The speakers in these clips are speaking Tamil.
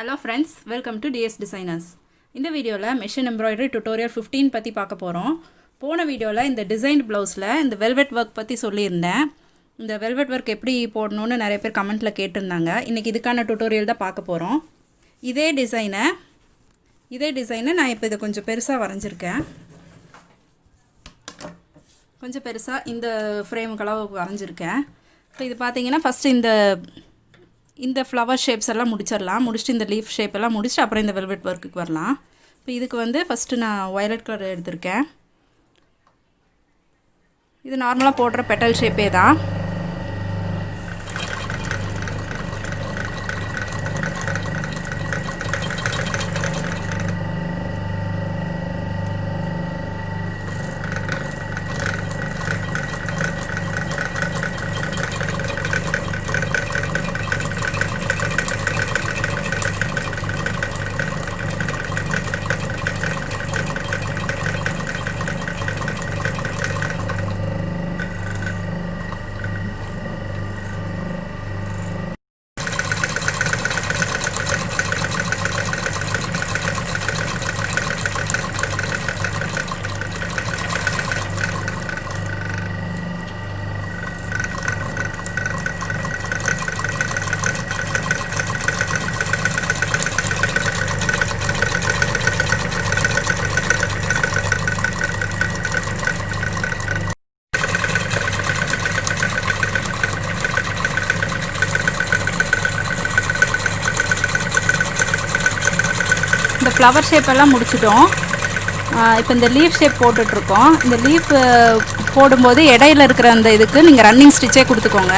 Hello friends, welcome to DS Designers. இந்த வீடியோல மெஷின் எம்ப்ராய்டரி tutorial 15 பத்தி பார்க்க போறோம். போன வீடியோல இந்த டிசைன்ட் ப்ளவுஸ்ல இந்த velvet work பத்தி சொல்லியிருந்தேன். இந்த velvet work எப்படி போடணும்னு நிறைய பேர் கமெண்ட்ல கேட்டிருந்தாங்க. இன்னைக்கு இதுக்கான tutorial தான் பார்க்க போறோம். இதே டிசைனை நான் இப்போ இத கொஞ்சம் பெருசா வரைஞ்சிருக்கேன். கொஞ்சம் பெருசா இந்த ஃப்ரேம் அளவுக்கு வரைஞ்சிருக்கேன். இப்போ இது பாத்தீங்கன்னா ஃபர்ஸ்ட் இந்த ஃப்ளவர் ஷேப்ஸ் எல்லாம் முடிச்சிட்டு இந்த லீஃப் ஷேப் எல்லாம் முடிச்சிட்டு அப்புறம் இந்த வெல்வெட் வர்க்குக்கு வரலாம். இப்போ இதுக்கு வந்து ஃபர்ஸ்ட் நான் வயலட் கலர் எடுத்துர்க்கேன். இது நார்மலா போடுற பெட்டல் ஷேப்பே தான். இந்த ஃப்ளவர் ஷேப் எல்லாம் முடிச்சிட்டோம். இப்போ இந்த லீஃப் ஷேப் போட்டுட்டு இருக்கோம். இந்த லீஃப் போடும்போது இடையில இருக்கிற அந்த இதுக்கு நீங்க ரன்னிங் ஸ்டிட்சே கொடுத்துக்கோங்க.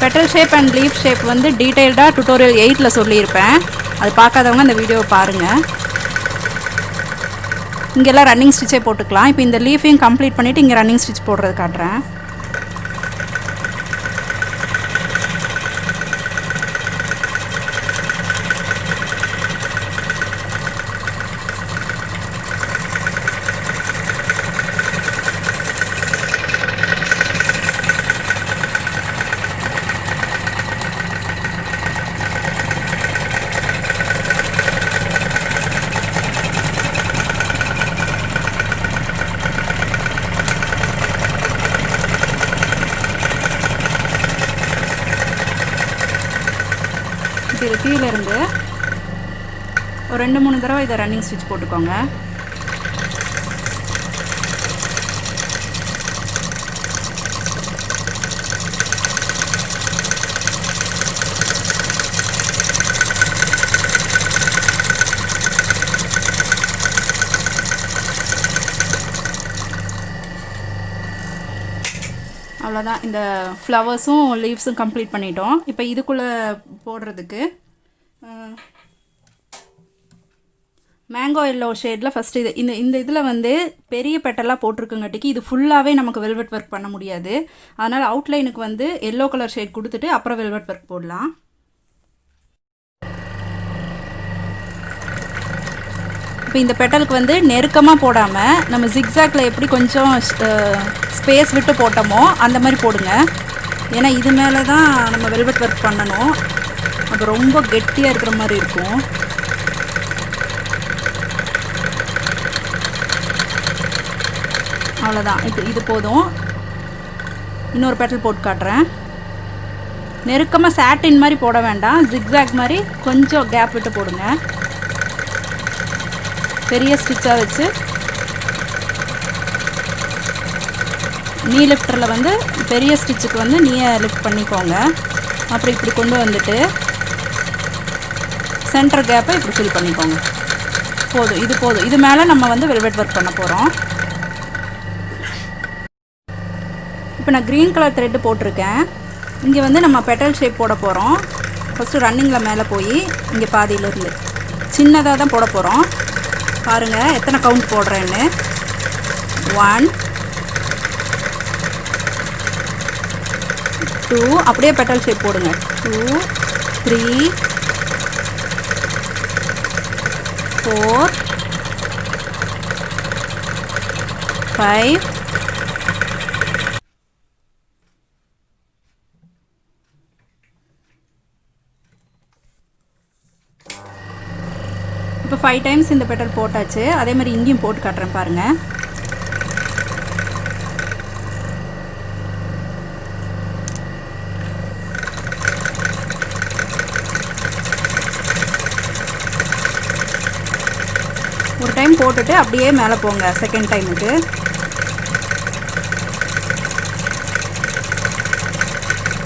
Petal shape and leaf shape வந்து டீடைல்டாக டுட்டோரியல் 8ல சொல்லியிருப்பேன். அது பார்க்காதவங்க இந்த வீடியோவை பாருங்கள். இங்கெல்லாம் ரன்னிங் ஸ்டிச்சே போட்டுக்கலாம். இப்போ இந்த லீஃபையும் கம்ப்ளீட் பண்ணிவிட்டு இங்கே ரன்னிங் ஸ்டிச் போடுறது காட்டுறேன். இது கீழே இருந்து ஒரு 2-3 தடவை இதை ரன்னிங் ஸ்டிச் போட்டுக்கோங்க. அவ்வளோதான். இந்த ஃப்ளவர்ஸும் லீவ்ஸும் கம்ப்ளீட் பண்ணிட்டோம். இப்போ இதுக்குள்ளே போடுறதுக்கு மேங்கோ எல்லோ ஷேடில் ஃபஸ்ட்டு இந்த இதில் வந்து பெரிய பெட்டெல்லாம் போட்டிருக்குங்காட்டிக்கு இது ஃபுல்லாகவே நமக்கு வெல்வெட் ஒர்க் பண்ண முடியாது. அதனால் அவுட்லைனுக்கு வந்து எல்லோ கலர் ஷேட் கொடுத்துட்டு அப்புறம் வெல்வெட் ஒர்க் போடலாம். இப்போ இந்த பெட்டலுக்கு வந்து நெருக்கமாக போடாமல் நம்ம ஜிக்ஸாக்ல எப்படி கொஞ்சம் ஸ்பேஸ் விட்டு போட்டோமோ அந்த மாதிரி போடுங்க. ஏன்னா இது மேலே தான் நம்ம வெல்வெட் ஒர்க் பண்ணணும். அது ரொம்ப கெட்டியாக இருக்கிற மாதிரி இருக்கும். அவ்வளோதான். இது போதும். இன்னொரு பெட்டல் போட்டு காட்டுறேன். நெருக்கமாக சாட்டின் மாதிரி போட வேண்டாம். ஜிக்ஸாக் மாதிரி கொஞ்சம் கேப் விட்டு போடுங்க. பெரிய ஸ்டிச்சாக வச்சு நீ லிஃப்டரில் வந்து பெரிய ஸ்டிச்சுக்கு வந்து நீயே லிஃப்ட் பண்ணிக்கோங்க. அப்புறம் இப்படி கொண்டு வந்துட்டு சென்டர் கேப்பை இப்படி ஃபில் பண்ணிக்கோங்க. போதும், இது போதும். இது மேலே நம்ம வந்து வெல்வெட் ஒர்க் பண்ண போகிறோம். இப்போ நான் க்ரீன் கலர் த்ரெட்டு போட்டிருக்கேன். இங்கே வந்து நம்ம பெட்டல் ஷேப் போட போகிறோம். ஃபஸ்ட்டு ரன்னிங்கில் மேலே போய் இங்கே பாதியிலேருந்து சின்னதாக தான் போட போகிறோம். பாருங்கள் எத்தனை கவுண்ட் போடுறேன்னு. 1 2 2 அப்படியே பெட்டல் ஷேப் போடுங்க 2 3 4 5 இப்போ 5 டைம்ஸ் இந்த பெட்டல் போட்டாச்சு. அதே மாதிரி இங்கேயும் போட்டு காட்டுறேன் பாருங்கள். ஒரு டைம் போட்டுட்டு அப்படியே மேலே போங்க செகண்ட் டைமுக்கு.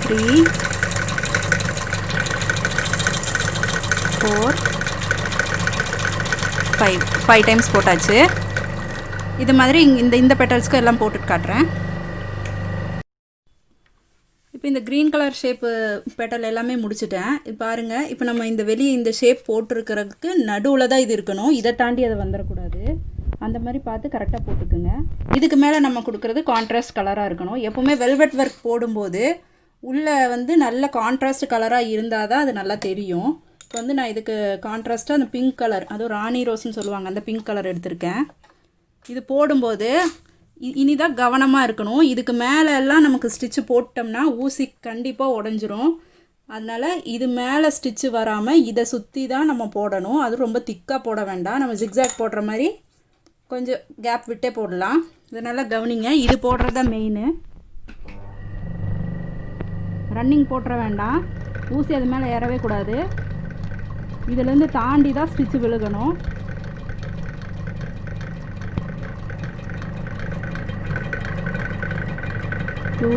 த்ரீ 4 5 டைம்ஸ் போட்டாச்சு. இது மாதிரி இந்த பெட்டல்ஸ்க்கு எல்லாம் போட்டுட்டு காட்டுறேன். இப்போ இந்த க்ரீன் கலர் ஷேப்பு பெட்டல் எல்லாமே முடிச்சிட்டேன். இப்போ பாருங்கள், இப்போ நம்ம இந்த வெளியே இந்த ஷேப் போட்டிருக்கிறதுக்கு நடுவில் தான் இது இருக்கணும். இதை தாண்டி அதை வந்துடக்கூடாது. அந்த மாதிரி பார்த்து கரெக்டாக போட்டுக்குங்க. இதுக்கு மேலே நம்ம கொடுக்குறது கான்ட்ராஸ்ட் கலராக இருக்கணும். எப்போவுமே வெல்வெட் ஒர்க் போடும்போது உள்ளே வந்து நல்ல கான்ட்ராஸ்ட் கலராக இருந்தால் தான் அது நல்லா தெரியும். இப்போ வந்து நான் இதுக்கு கான்ட்ராஸ்ட்டாக அந்த பிங்க் கலர், அதுவும் ராணி ரோஸ்ன்னு சொல்லுவாங்க, அந்த பிங்க் கலர் எடுத்திருக்கேன். இது போடும்போது இனிதான் கவனமாக இருக்கணும். இதுக்கு மேலே எல்லாம் நமக்கு ஸ்டிச்சு போட்டோம்னா ஊசி கண்டிப்பாக உடஞ்சிரும். அதனால் இது மேலே ஸ்டிச்சு வராமல் இதை சுற்றி தான் நம்ம போடணும். அது ரொம்ப திக்காக போட வேண்டாம். நம்ம ஜிக்ஸாக் போடுற மாதிரி கொஞ்சம் கேப் விட்டே போடலாம். இதனால் கவனிங்க. இது போடுறது தான் மெயின். ரன்னிங் போட்டுற வேண்டாம். ஊசி அது மேலே ஏறவே கூடாது. இதிலேருந்து தாண்டி தான் ஸ்டிச்சு விழுகணும். டூ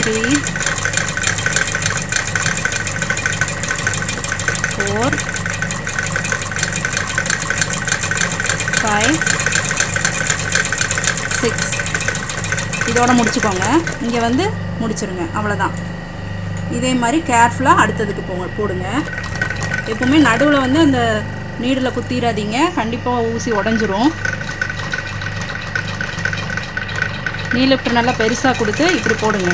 3 4 5 6 இதோட முடிச்சுக்கோங்க. இங்கே வந்து முடிச்சிருங்க. அவ்வளோதான். இதே மாதிரி கேர்ஃபுல்லாக அடுத்ததுக்கு போடுங்க. எப்போவுமே நடுவில் வந்து அந்த நீடில் குத்திடாதீங்க. கண்டிப்பாக ஊசி உடஞ்சிரும். நீ லிஃப்ட் நல்லா பெருசாக கொடுத்து இப்படி போடுங்க.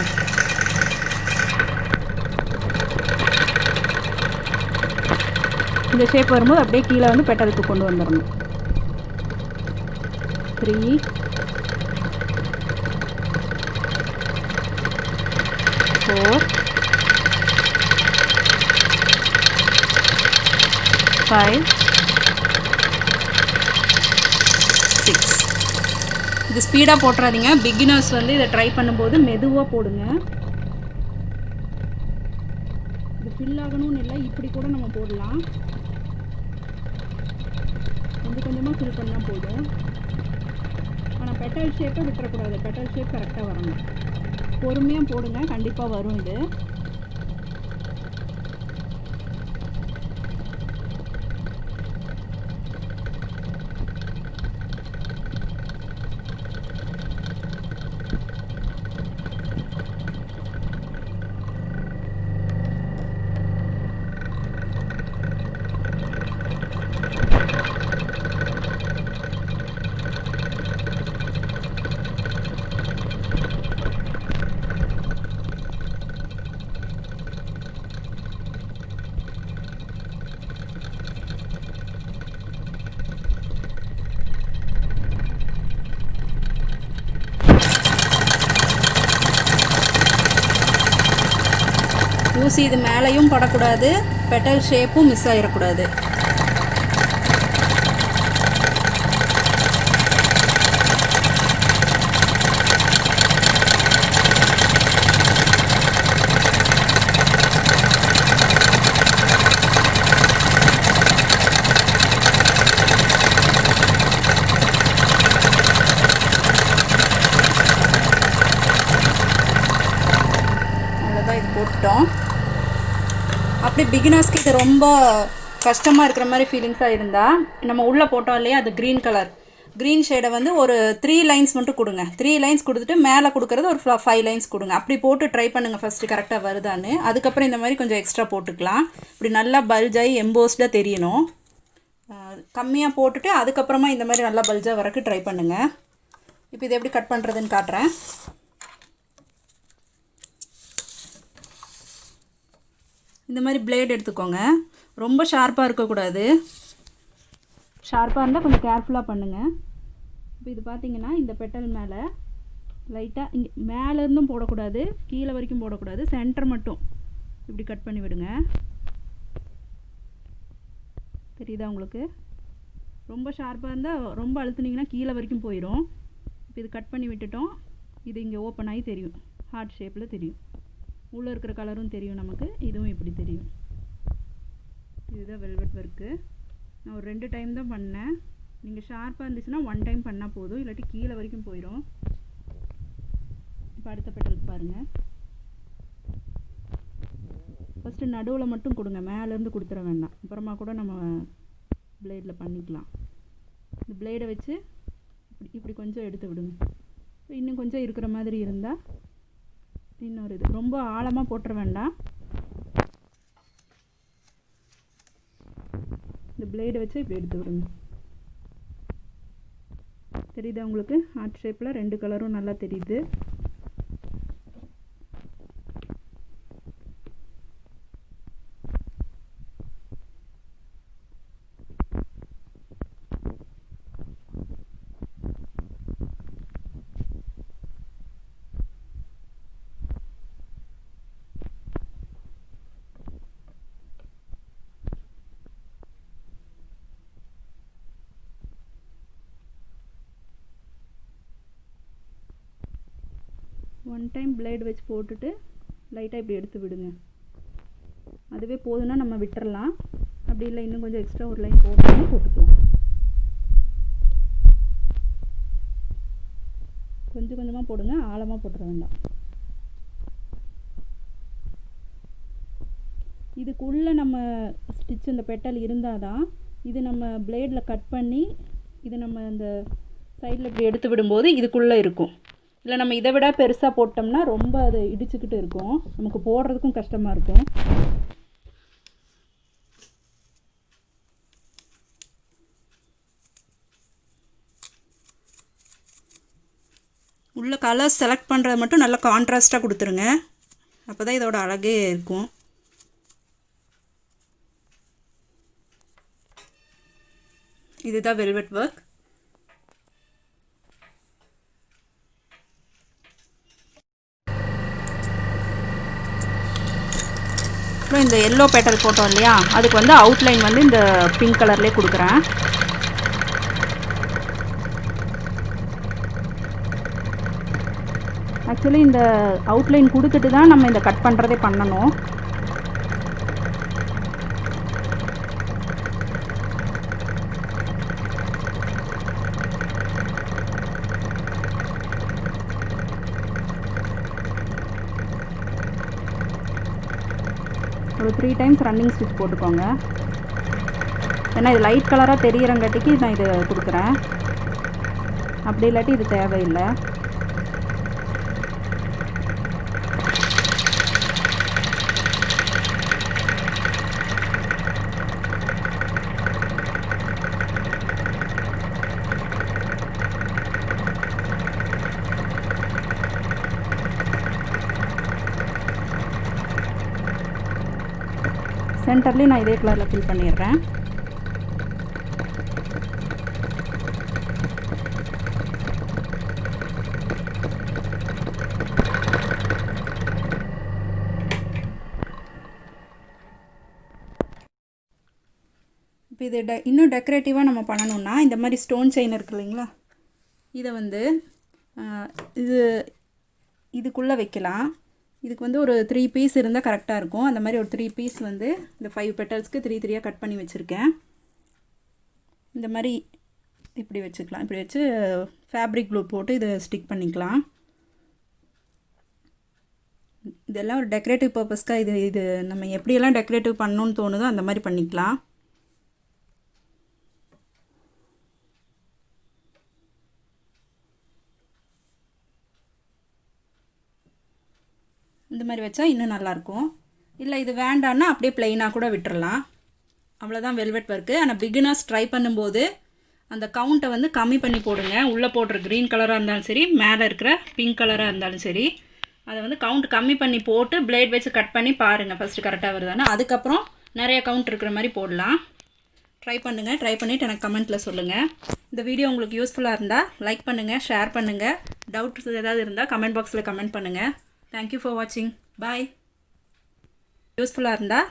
இந்த ஷேப் வரும்போது அப்படியே கீழே வந்து பெட்டலுக்கு கொண்டு வந்துடணும். 3 4 5 6 இது ஸ்பீடாக போட்டுறாதீங்க. பிகினர்ஸ் வந்து இதை ட்ரை பண்ணும்போது மெதுவாக போடுங்க. இது ஃபில் ஆகணும்னு இல்லை, இப்படி கூட நம்ம போடலாம். கொஞ்சம் கொஞ்சமாக ஃபில் பண்ணால் போதும். ஆனால் பெட்டல் ஷேப்பை விட்டுறக்கூடாது. பெட்டல் ஷேப் கரெக்டாக வரணும். பொறுமையாக போடுங்க. கண்டிப்பாக வரும் இது. ஊசி இது மேலேயும் படக்கூடாது. பெட்டல் ஷேப்பும் மிஸ் ஆகிடக்கூடாது. அவ்வளோதான். இது போட்டோம். அப்படி பிகினர்ஸ்க்கு இது ரொம்ப கஷ்டமாக இருக்கிற மாதிரி ஃபீலிங்ஸாக இருந்தால் நம்ம உள்ளே போட்டோம் இல்லையா, அது க்ரீன் கலர் க்ரீன் ஷேடை வந்து ஒரு 3 லைன்ஸ் மட்டும் கொடுங்க. 3 லைன்ஸ் கொடுத்துட்டு மேலே கொடுக்குறது ஒரு 5 லைன்ஸ் கொடுங்க. அப்படி போட்டு ட்ரை பண்ணுங்கள் ஃபஸ்ட்டு கரெக்டாக வருதான்னு. அதுக்கப்புறம் இந்த மாதிரி கொஞ்சம் எக்ஸ்ட்ரா போட்டுக்கலாம். இப்படி நல்லா பல்ஜாகி எம்போஸ்டாக தெரியணும். கம்மியாக போட்டுட்டு அதுக்கப்புறமா இந்த மாதிரி நல்லா பல்ஜாக வரக்கு ட்ரை பண்ணுங்கள். இப்போ இது எப்படி கட் பண்ணுறதுன்னு காட்டுறேன். இந்த மாதிரி பிளேட் எடுத்துக்கோங்க. ரொம்ப ஷார்ப்பாக இருக்கக்கூடாது. ஷார்ப்பாக இருந்தால் கொஞ்சம் கேர்ஃபுல்லாக பண்ணுங்கள். இப்போ இது பார்த்திங்கன்னா இந்த பெட்டல் மேலே லைட்டாக இங்கே மேலேருந்தும் போடக்கூடாது, கீழே வரைக்கும் போடக்கூடாது, சென்டர் மட்டும் இப்படி கட் பண்ணி விடுங்க. தெரியுதா உங்களுக்கு? ரொம்ப ஷார்ப்பாக இருந்தால் ரொம்ப அழுத்துனீங்கன்னா கீழே வரைக்கும் போயிடும். இப்போ இது கட் பண்ணி விட்டுட்டோம். இது இங்கே ஓப்பன் ஆகி தெரியும், ஹார்ட் ஷேப்பில் தெரியும். உள்ளே இருக்கிற கலரும் தெரியும் நமக்கு. இதுவும் இப்படி தெரியும். இதுதான் வெல்வெட் ஒர்க்கு. நான் ஒரு 2 டைம் தான் பண்ணேன். நீங்கள் ஷார்ப்பாக இருந்துச்சுன்னா 1 டைம் பண்ணால் போதும், இல்லாட்டி கீழே வரைக்கும் போயிடும். இப்போ அடுத்த பெட்டலுக்கு பாருங்கள். ஃபஸ்ட்டு நடுவில் மட்டும் கொடுங்க, மேலேருந்து கொடுத்துட வேண்டாம். அப்புறமா கூட நம்ம பிளேடில் பண்ணிக்கலாம். இந்த பிளேடை வச்சு இப்படி கொஞ்சம் எடுத்து விடுங்க. இன்னும் கொஞ்சம் இருக்கிற மாதிரி இருந்தால் இன்னொரு இது ரொம்ப ஆழமாக போட்டுற வேண்டாம். இந்த பிளேடை வச்சு இப்படி எடுத்து விடுங்க. தெரியுதா உங்களுக்கு? ஹார்ட் ஷேப்பில் 2 கலரும் நல்லா தெரியுது. ஒன் டைம் பிளேட் வச்சு போட்டுட்டு லைட்டாக இப்படி எடுத்து விடுங்க. அதுவே போதுன்னா நம்ம விட்டுறலாம். அப்படி இல்லை இன்னும் கொஞ்சம் எக்ஸ்ட்ரா ஒரு லைன் போட்டுக்கலாம். கொஞ்சம் கொஞ்சமாக போடுங்க, ஆழமாக போட்டுற வேண்டாம். இதுக்குள்ளே நம்ம ஸ்டிச் இந்த பெட்டல் இருந்தால் தான் இது நம்ம பிளேடில் கட் பண்ணி இது நம்ம அந்த சைடில் இப்படி எடுத்து விடும்போது இதுக்குள்ளே இருக்கும். இல்லை நம்ம இதை விட பெருசாக போட்டோம்னா ரொம்ப அது இடிச்சுக்கிட்டு இருக்கும், நமக்கு போடுறதுக்கும் கஷ்டமாக இருக்கும். உள்ள கலர்ஸ் செலக்ட் பண்ணுறது மட்டும் நல்லா கான்ட்ராஸ்ட்டாக கொடுத்துருங்க. அப்போ தான் இதோட அழகே இருக்கும். இதுதான் வெல்வெட் ஒர்க். அப்புறம் இந்த எல்லோ பேட்டல் போட்டோம் இல்லையா, அதுக்கு வந்து அவுட்லைன் வந்து இந்த பிங்க் கலர்லேயே கொடுக்குறேன். ஆக்சுவலி இந்த அவுட்லைன் கொடுத்துட்டு தான் நம்ம இந்த கட் பண்ணுறதே பண்ணணும். ஒரு 3 டைம்ஸ் ரன்னிங் ஸ்டிச் போட்டுக்கோங்க. ஏன்னா இது லைட் கலராக தெரிகிறங்காட்டிக்கு நான் இது கொடுக்குறேன். அப்படி இல்லாட்டி இது தேவையில்லை. சென்டர்லேயும் நான் இதே கலரில் ஃபில் பண்ணிடுறேன். இப்போ இது இன்னும் டெக்கரேட்டிவாக நம்ம பண்ணணுன்னா இந்த மாதிரி ஸ்டோன் செயின் இருக்குது இல்லைங்களா, இதை வந்து இதுக்குள்ளே வைக்கலாம். இதுக்கு வந்து ஒரு 3 பீஸ் இருந்தால் கரெக்டாக இருக்கும். அந்த மாதிரி ஒரு 3 பீஸ் வந்து இந்த 5 பெட்டல்ஸ்க்கு 3 கட் பண்ணி வச்சுருக்கேன். இந்த மாதிரி இப்படி வச்சுக்கலாம். இப்படி வச்சு ஃபேப்ரிக் க்ளூ போட்டு இதை ஸ்டிக் பண்ணிக்கலாம். இதெல்லாம் ஒரு டெக்கரேட்டிவ் பர்பஸ்க்காக இது நம்ம எப்படியெல்லாம் டெக்கரேட்டிவ் பண்ணணுன்னு தோணுதோ அந்த மாதிரி பண்ணிக்கலாம். இந்த மாதிரி வச்சா இன்னும் நல்லாயிருக்கும். இல்லை இது வேண்டான்னா அப்படியே ப்ளைனாக கூட விட்டுறலாம். அவ்வளோதான் வெல்வெட் ஒர்க்கு. ஆனால் பிகினர்ஸ் ட்ரை பண்ணும்போது அந்த கவுண்ட்டை வந்து கம்மி பண்ணி போடுங்க. உள்ளே போடுற க்ரீன் கலராக இருந்தாலும் சரி, மேலே இருக்கிற பிங்க் கலராக இருந்தாலும் சரி, அதை வந்து கவுண்ட் கம்மி பண்ணி போட்டு பிளேட் வச்சு கட் பண்ணி பாருங்கள் ஃபஸ்ட்டு கரெக்டாக வருதானே. அதுக்கப்புறம் நிறைய கவுண்ட் இருக்கிற மாதிரி போடலாம். ட்ரை பண்ணுங்கள். ட்ரை பண்ணிவிட்டு எனக்கு கமெண்ட்டில் சொல்லுங்கள். இந்த வீடியோ உங்களுக்கு யூஸ்ஃபுல்லாக இருந்தால் லைக் பண்ணுங்கள், ஷேர் பண்ணுங்கள். டவுட்ஸ் ஏதாவது இருந்தால் கமெண்ட் பாக்ஸில் கமெண்ட் பண்ணுங்கள். தேங்க்யூ ஃபார் வாட்சிங். பாய். யூஸ்ஃபுல்லாக இருந்தால்